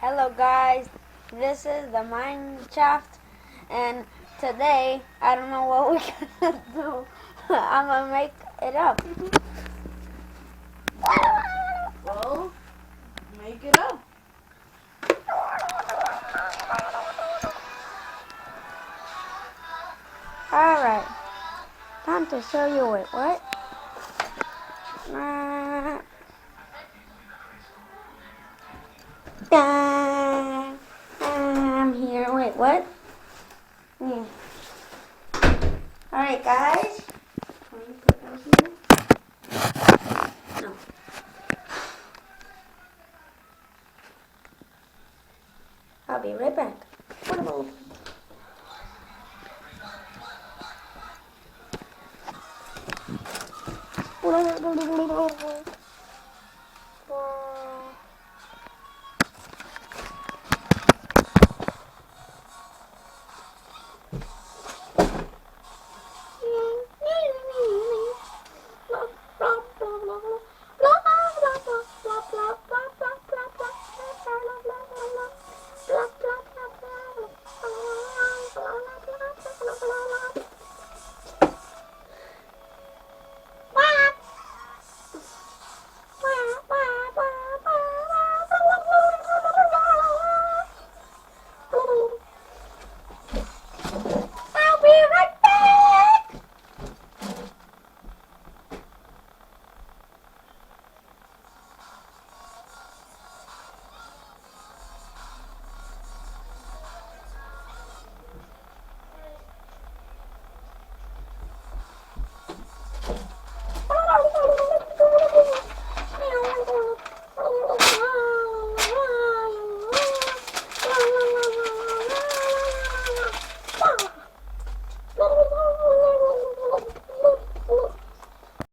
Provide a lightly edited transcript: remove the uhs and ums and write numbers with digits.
Hello guys, this is the Minecraft, and today I don't know what we're gonna do. I'm gonna make it up. Well, make it up. Alright, time to show you it. What? I'm here. Wait, what? Yeah. Alright guys. Can you put those here? No. I'll be right back.